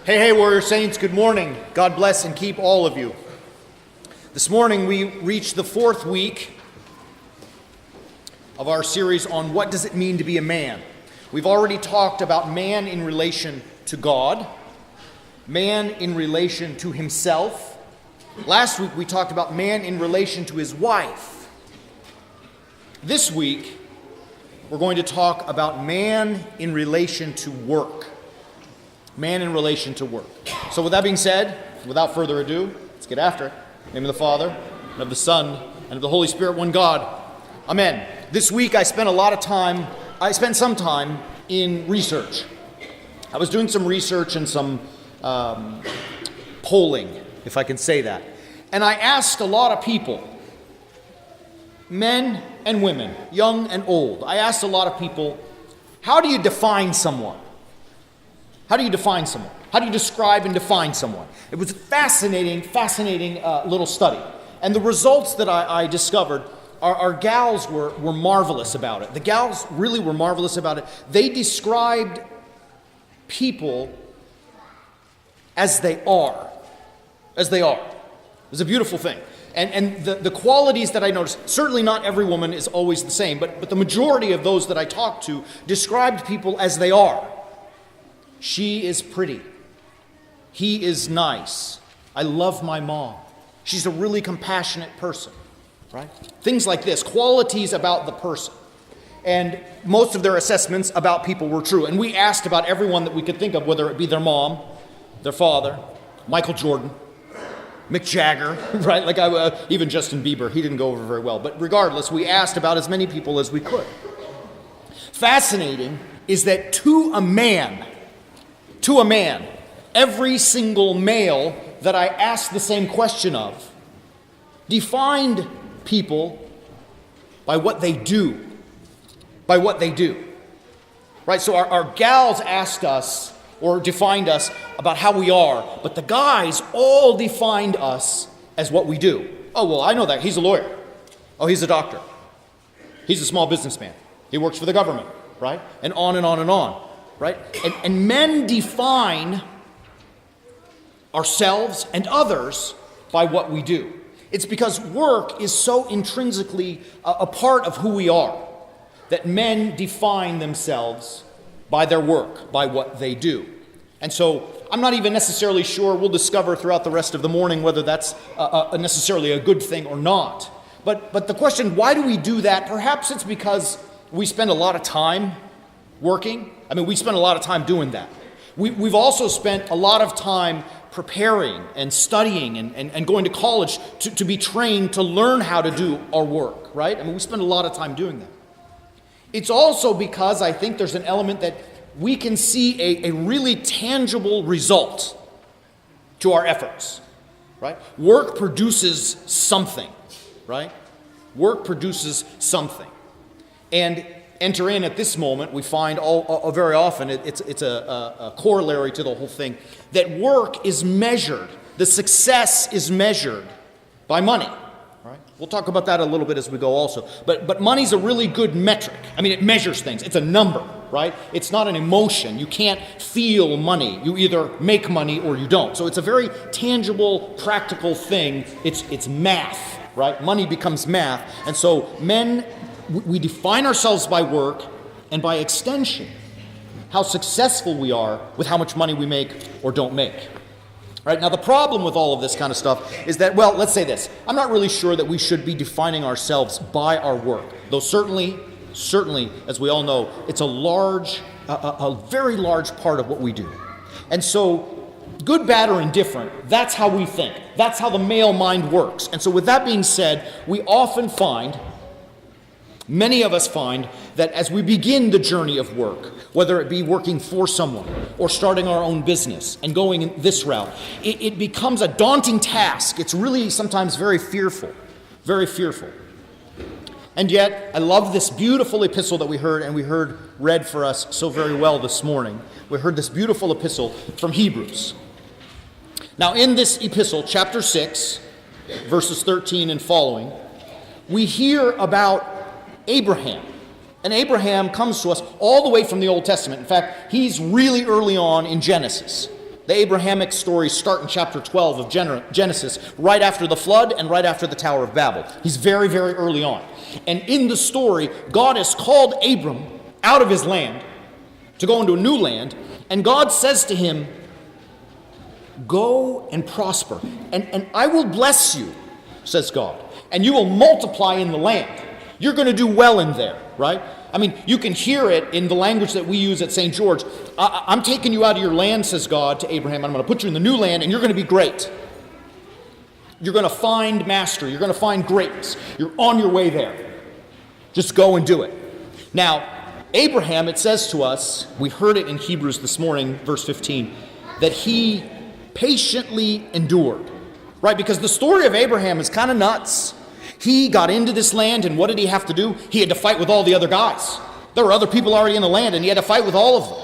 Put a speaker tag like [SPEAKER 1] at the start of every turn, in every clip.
[SPEAKER 1] Hey, Warrior Saints, good morning. God bless and keep all of you. This morning we reach the fourth week of our series on what does it mean to be a man. We've already talked about man in relation to God, man in relation to himself. Last week we talked about man in relation to his wife. This week we're going to talk about man in relation to work. Man in relation to work. So with that being said, without further ado, let's get after it. In the name of the Father, and of the Son, and of the Holy Spirit, one God. Amen. This week I spent some time in research. I was doing some research and some polling, if I can say that. And I asked a lot of people, men and women, young and old. I asked a lot of people, how do you define someone? How do you define someone? How do you describe and define someone? It was a fascinating little study. And the results that I discovered, our gals were marvelous about it. The gals really were marvelous about it. They described people as they are. As they are. It was a beautiful thing. And the qualities that I noticed, certainly not every woman is always the same, but the majority of those that I talked to described people as they are. She is pretty. He is nice. I love my mom. She's a really compassionate person, right? Things like this, qualities about the person. And most of their assessments about people were true. And we asked about everyone that we could think of, whether it be their mom, their father, Michael Jordan, Mick Jagger, right? Even Justin Bieber, he didn't go over very well. But regardless, we asked about as many people as we could. Fascinating is that to a man, every single male that I asked the same question of defined people by what they do. By what they do. Right? So our gals asked us or defined us about how we are, but the guys all defined us as what we do. Oh, well, I know that. He's a lawyer. Oh, he's a doctor. He's a small businessman. He works for the government, right? And on and on and on. Right? And men define ourselves and others by what we do. It's because work is so intrinsically a part of who we are that men define themselves by their work, by what they do. And so I'm not even necessarily sure, we'll discover throughout the rest of the morning whether that's necessarily a good thing or not. But the question, why do we do that? Perhaps it's because we spend a lot of time working. I mean, we spend a lot of time doing that. We've also spent a lot of time preparing and studying and going to college to be trained to learn how to do our work, right? I mean, we spend a lot of time doing that. It's also because I think there's an element that we can see a really tangible result to our efforts, right? Work produces something, right? Work produces something. And enter in at this moment, we find very often, it's a corollary to the whole thing, that work is measured, the success is measured by money. Right? We'll talk about that a little bit as we go also. But money's a really good metric. I mean, it measures things. It's a number, right? It's not an emotion. You can't feel money. You either make money or you don't. So it's a very tangible, practical thing. It's math, right? Money becomes math. And so men, we define ourselves by work, and by extension, how successful we are with how much money we make or don't make. Right? Now, the problem with all of this kind of stuff is that, well, let's say this. I'm not really sure that we should be defining ourselves by our work. Though certainly, as we all know, it's a very large part of what we do. And so, good, bad, or indifferent, that's how we think. That's how the male mind works. And so with that being said, many of us find that as we begin the journey of work, whether it be working for someone or starting our own business and going this route, it becomes a daunting task. It's really sometimes very fearful, very fearful. And yet, I love this beautiful epistle that we heard read for us so very well this morning. We heard this beautiful epistle from Hebrews. Now, in this epistle, chapter 6, verses 13 and following, we hear about Abraham. And Abraham comes to us all the way from the Old Testament. In fact, he's really early on in Genesis. The Abrahamic stories start in chapter 12 of Genesis, right after the flood and right after the Tower of Babel. He's very, very early on. And in the story, God has called Abram out of his land to go into a new land, and God says to him, go and prosper, and I will bless you, says God, and you will multiply in the land. You're going to do well in there, right? I mean, you can hear it in the language that we use at St. George. I'm taking you out of your land, says God to Abraham. I'm going to put you in the new land, and you're going to be great. You're going to find mastery. You're going to find greatness. You're on your way there. Just go and do it. Now, Abraham, it says to us, we heard it in Hebrews this morning, verse 15, that he patiently endured, right? Because the story of Abraham is kind of nuts. He got into this land, and what did he have to do? He had to fight with all the other guys. There were other people already in the land, and he had to fight with all of them.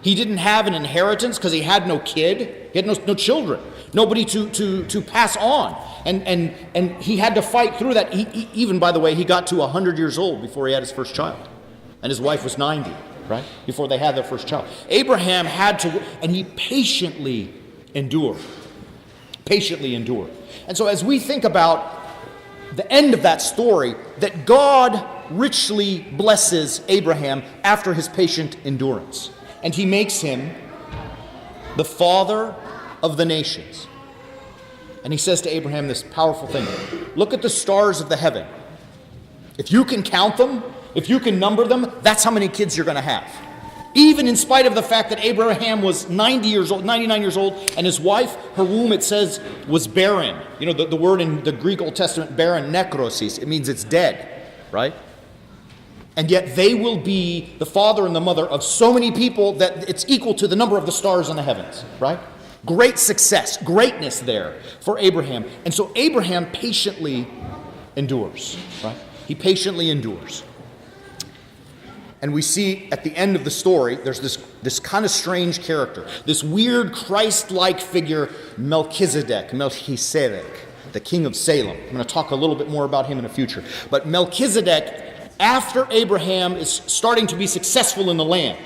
[SPEAKER 1] He didn't have an inheritance because he had no kid. He had no children, nobody to pass on. And he had to fight through that. Even, by the way, he got to 100 years old before he had his first child. And his wife was 90, right, before they had their first child. Abraham had to, and he patiently endured. Patiently endured. And so as we think about the end of that story, that God richly blesses Abraham after his patient endurance. And he makes him the father of the nations. And he says to Abraham this powerful thing. Look at the stars of the heaven. If you can count them, if you can number them, that's how many kids you're going to have. Even in spite of the fact that Abraham was 90 years old, 99 years old, and his wife, her womb, it says, was barren. You know, the word in the Greek Old Testament, barren, nekrosis, it means it's dead, right? And yet they will be the father and the mother of so many people that it's equal to the number of the stars in the heavens, right? Great success, greatness there for Abraham. And so Abraham patiently endures, right? He patiently endures. And we see at the end of the story, there's this kind of strange character, this weird Christ-like figure, Melchizedek, the king of Salem. I'm going to talk a little bit more about him in the future. But Melchizedek, after Abraham is starting to be successful in the land,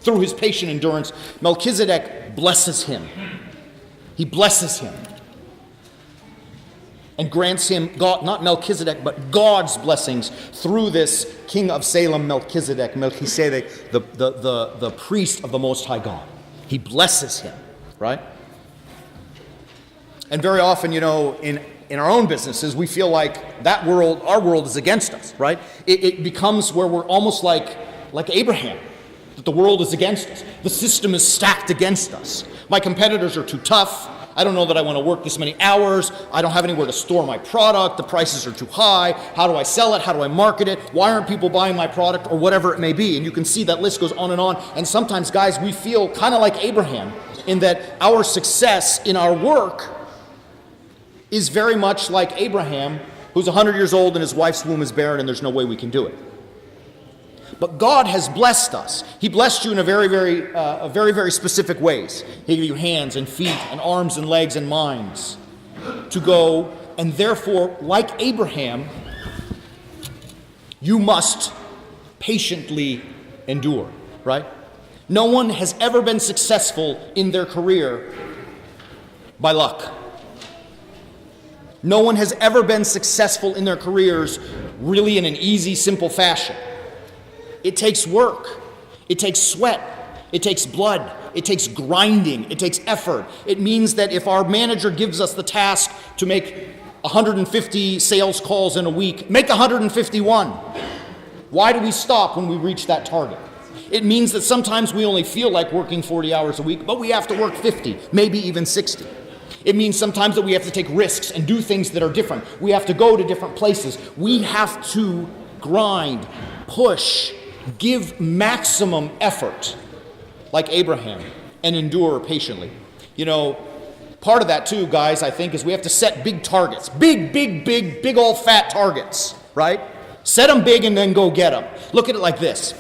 [SPEAKER 1] through his patient endurance, Melchizedek blesses him. He blesses him. And grants him, God, not Melchizedek, but God's blessings through this king of Salem, Melchizedek, the priest of the Most High God. He blesses him, right? And very often, you know, in our own businesses, we feel like that world, our world is against us, right? It becomes where we're almost like Abraham, that the world is against us. The system is stacked against us. My competitors are too tough. I don't know that I want to work this many hours. I don't have anywhere to store my product. The prices are too high. How do I sell it? How do I market it? Why aren't people buying my product? Or whatever it may be. And you can see that list goes on and on. And sometimes, guys, we feel kind of like Abraham in that our success in our work is very much like Abraham, who's 100 years old and his wife's womb is barren and there's no way we can do it. But God has blessed us. He blessed you in a very, very specific ways. He gave you hands and feet and arms and legs and minds to go. And therefore, like Abraham, you must patiently endure, right? No one has ever been successful in their career by luck. No one has ever been successful in their careers really in an easy, simple fashion. It takes work. It takes sweat. It takes blood. It takes grinding. It takes effort. It means that if our manager gives us the task to make 150 sales calls in a week, make 151. Why do we stop when we reach that target? It means that sometimes we only feel like working 40 hours a week, but we have to work 50, maybe even 60. It means sometimes that we have to take risks and do things that are different. We have to go to different places. We have to grind, push, give maximum effort, like Abraham, and endure patiently. You know, part of that too, guys, I think, is we have to set big targets. Big old fat targets, right? Set them big and then go get them. Look at it like this.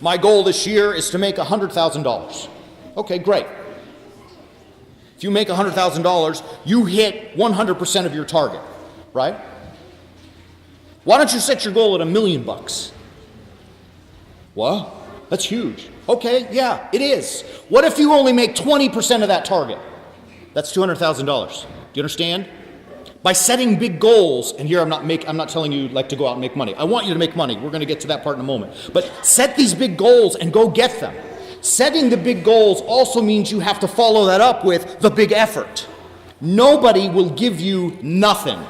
[SPEAKER 1] My goal this year is to make $100,000. Okay, great. If you make $100,000, you hit 100% of your target, right? Why don't you set your goal at $1 million? What? That's huge. Okay, yeah, it is. What if you only make 20% of that target? That's $200,000. Do you understand? By setting big goals, and here I'm not telling you like to go out and make money. I want you to make money. We're going to get to that part in a moment. But set these big goals and go get them. Setting the big goals also means you have to follow that up with the big effort. Nobody will give you nothing.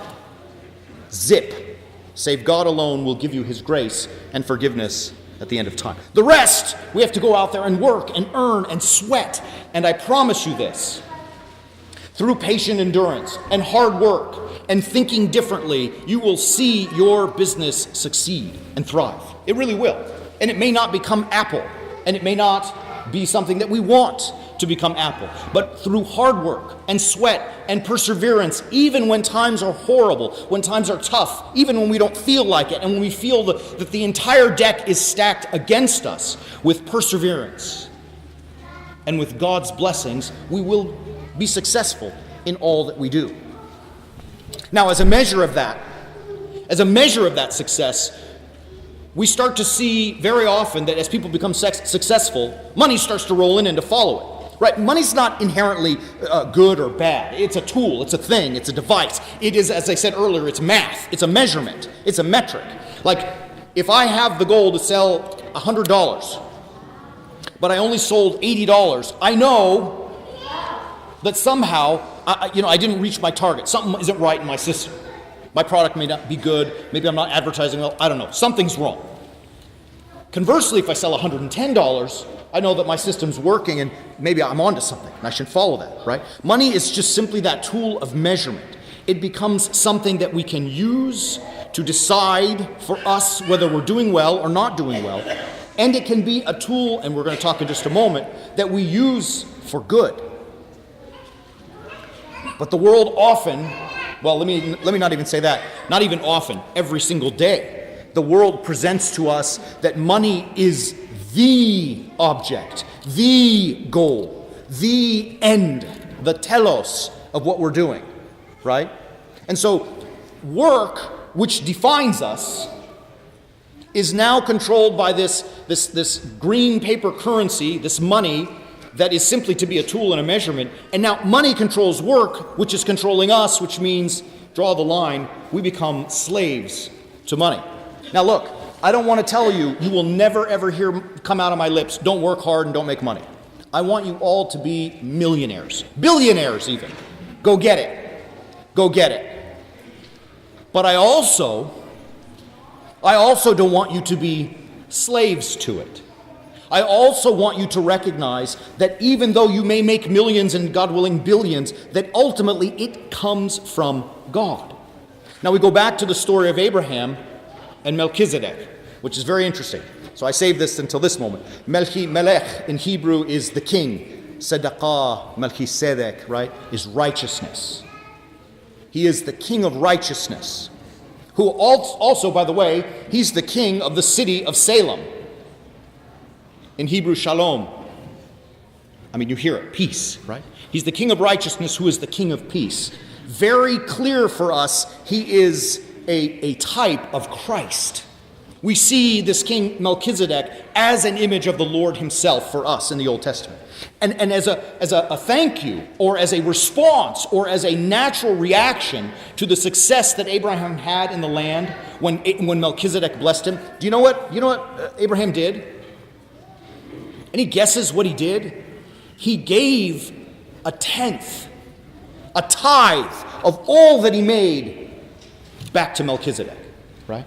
[SPEAKER 1] Zip. Save God alone will give you his grace and forgiveness at the end of time. The rest, we have to go out there and work and earn and sweat. And I promise you this, through patient endurance and hard work and thinking differently, you will see your business succeed and thrive. It really will. And it may not become Apple, and it may not be something that we want to become Apple. But through hard work and sweat and perseverance, even when times are horrible, when times are tough, even when we don't feel like it, and when we feel that the entire deck is stacked against us, with perseverance and with God's blessings, we will be successful in all that we do. Now, as a measure of that success, we start to see very often that as people become successful, money starts to roll in and to follow it. Right? Money's not inherently good or bad. It's a tool, it's a thing, it's a device. It is, as I said earlier, it's math, it's a measurement, it's a metric. Like, if I have the goal to sell $100, but I only sold $80, I know that somehow, I didn't reach my target. Something isn't right in my system. My product may not be good. Maybe I'm not advertising well. I don't know. Something's wrong. Conversely, if I sell $110, I know that my system's working and maybe I'm onto something and I should follow that, right? Money is just simply that tool of measurement. It becomes something that we can use to decide for us whether we're doing well or not doing well. And it can be a tool, and we're going to talk in just a moment, that we use for good. But the world often, well, let me not even say that, not even often, every single day, the world presents to us that money is the object, the goal, the end, the telos of what we're doing, right? And so work, which defines us, is now controlled by this green paper currency, this money, that is simply to be a tool and a measurement. And now money controls work, which is controlling us, which means, draw the line, we become slaves to money. Now look, I don't want to tell you, you will never ever hear come out of my lips, don't work hard and don't make money. I want you all to be millionaires, billionaires even. Go get it. Go get it. But I also don't want you to be slaves to it. I also want you to recognize that even though you may make millions and, God willing, billions, that ultimately it comes from God. Now we go back to the story of Abraham and Melchizedek, which is very interesting. So I saved this until this moment. Melech in Hebrew is the king. Sedaqah, Melchizedek, right, is righteousness. He is the king of righteousness, who also, by the way, he's the king of the city of Salem. In Hebrew, shalom. I mean, you hear it, peace, right? He's the king of righteousness who is the king of peace. Very clear for us, he is a type of Christ. We see this king Melchizedek as an image of the Lord himself for us in the Old Testament. And as a thank you, or as a response, or as a natural reaction to the success that Abraham had in the land when Melchizedek blessed him, do you know what Abraham did? Any guesses what he did? He gave a tenth, a tithe of all that he made back to Melchizedek, right?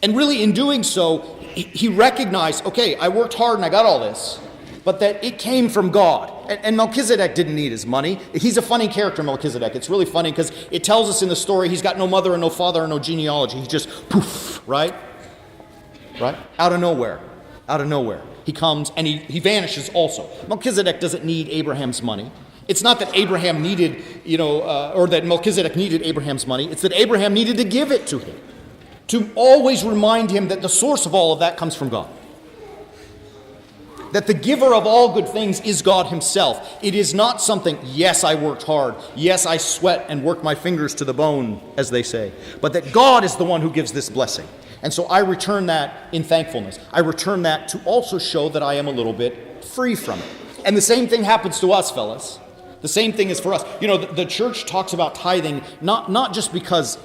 [SPEAKER 1] And really in doing so, he recognized, okay, I worked hard and I got all this, but that it came from God. And Melchizedek didn't need his money. He's a funny character, Melchizedek. It's really funny because it tells us in the story he's got no mother and no father and no genealogy. He's just poof, right? Right? Out of nowhere. He comes and he vanishes also. Melchizedek doesn't need Abraham's money. It's not that Abraham needed, or that Melchizedek needed Abraham's money. It's that Abraham needed to give it to him, to always remind him that the source of all of that comes from God. That the giver of all good things is God himself. It is not something, yes, I worked hard. Yes, I sweat and worked my fingers to the bone, as they say. But that God is the one who gives this blessing. And so I return that in thankfulness. I return that to also show that I am a little bit free from it. And the same thing happens to us, fellas. The same thing is for us. You know, the church talks about tithing not just because,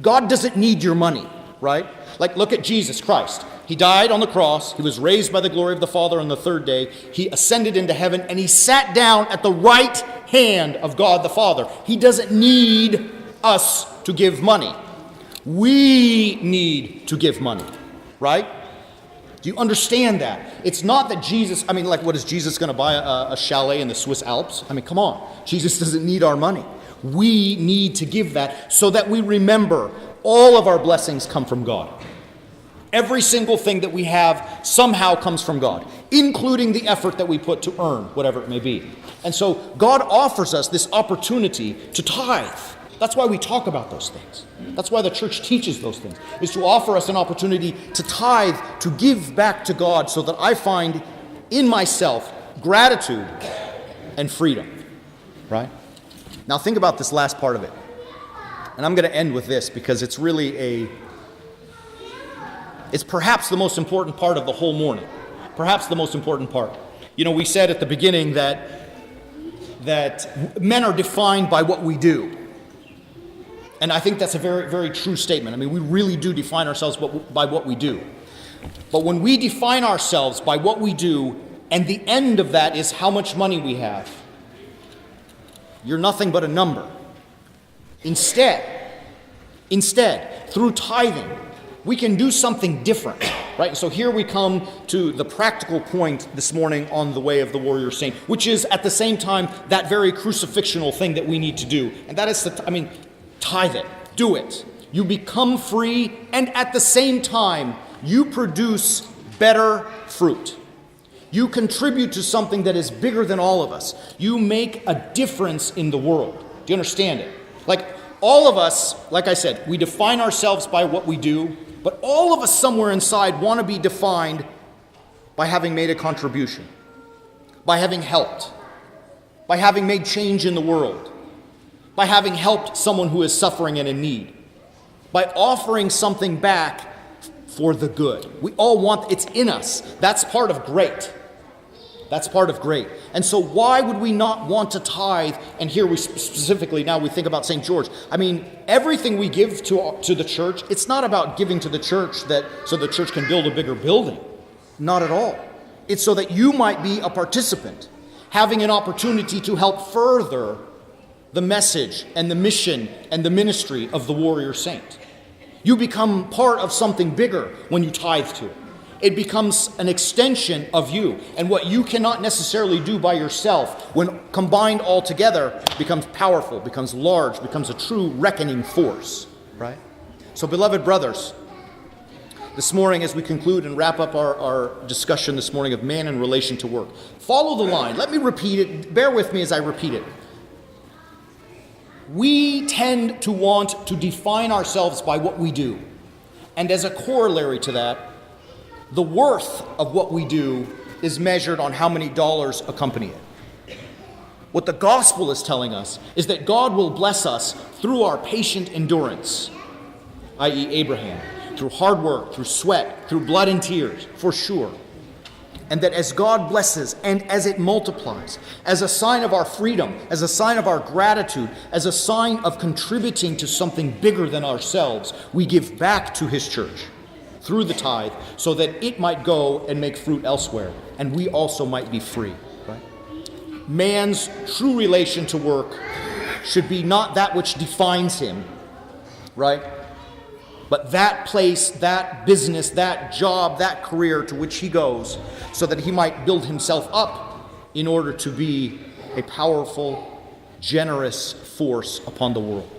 [SPEAKER 1] God doesn't need your money, right? Like, look at Jesus Christ. He died on the cross. He was raised by the glory of the Father on the third day. He ascended into heaven, and he sat down at the right hand of God the Father. He doesn't need us to give money. We need to give money, right? Do you understand that? It's not that Jesus, what is Jesus going to buy a chalet in the Swiss Alps? I mean, come on. Jesus doesn't need our money. We need to give that so that we remember all of our blessings come from God. Every single thing that we have somehow comes from God, including the effort that we put to earn whatever it may be. And so God offers us this opportunity to tithe. That's why we talk about those things. That's why the church teaches those things, is to offer us an opportunity to tithe, to give back to God so that I find in myself gratitude and freedom, right? Now think about this last part of it. And I'm going to end with this because it's really it's perhaps the most important part of the whole morning. Perhaps the most important part. You know, we said at the beginning that men are defined by what we do. And I think that's a very, very true statement. I mean, we really do define ourselves by what we do. But when we define ourselves by what we do, and the end of that is how much money we have, you're nothing but a number. Instead, through tithing, we can do something different, right? So here we come to the practical point this morning on the way of the warrior saint, which is at the same time that very crucifixional thing that we need to do. And that is, tithe it. Do it. You become free, and at the same time, you produce better fruit. You contribute to something that is bigger than all of us. You make a difference in the world. Do you understand it? Like, all of us, like I said, we define ourselves by what we do, but all of us somewhere inside want to be defined by having made a contribution, by having helped, by having made change in the world, by having helped someone who is suffering and in need, by offering something back for the good. We all want, it's in us. That's part of great. That's part of great. And so why would we not want to tithe? And here we specifically, now we think about St. George. I mean, everything we give to the church, it's not about giving to the church so the church can build a bigger building. Not at all. It's so that you might be a participant, having an opportunity to help further the message and the mission and the ministry of the warrior saint. You become part of something bigger when you tithe to it. It becomes an extension of you. And what you cannot necessarily do by yourself, when combined all together, becomes powerful, becomes large, becomes a true reckoning force, right? So, beloved brothers, this morning as we conclude and wrap up our discussion this morning of man in relation to work, follow the line. Let me repeat it. Bear with me as I repeat it. We tend to want to define ourselves by what we do. And as a corollary to that, the worth of what we do is measured on how many dollars accompany it. What the gospel is telling us is that God will bless us through our patient endurance, i.e. Abraham, through hard work, through sweat, through blood and tears, for sure. And that as God blesses and as it multiplies, as a sign of our freedom, as a sign of our gratitude, as a sign of contributing to something bigger than ourselves, we give back to his church through the tithe so that it might go and make fruit elsewhere, and we also might be free. Right? Man's true relation to work should be not that which defines him, right? But that place, that business, that job, that career to which he goes, so that he might build himself up in order to be a powerful, generous force upon the world.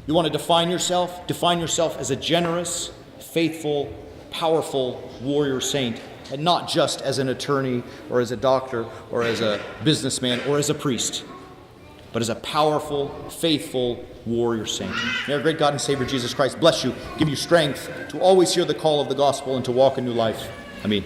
[SPEAKER 1] You want to define yourself? Define yourself as a generous, faithful, powerful warrior saint, and not just as an attorney or as a doctor or as a businessman or as a priest, but as a powerful, faithful warrior saint. May our great God and Savior Jesus Christ bless you, give you strength to always hear the call of the gospel and to walk a new life. Amen.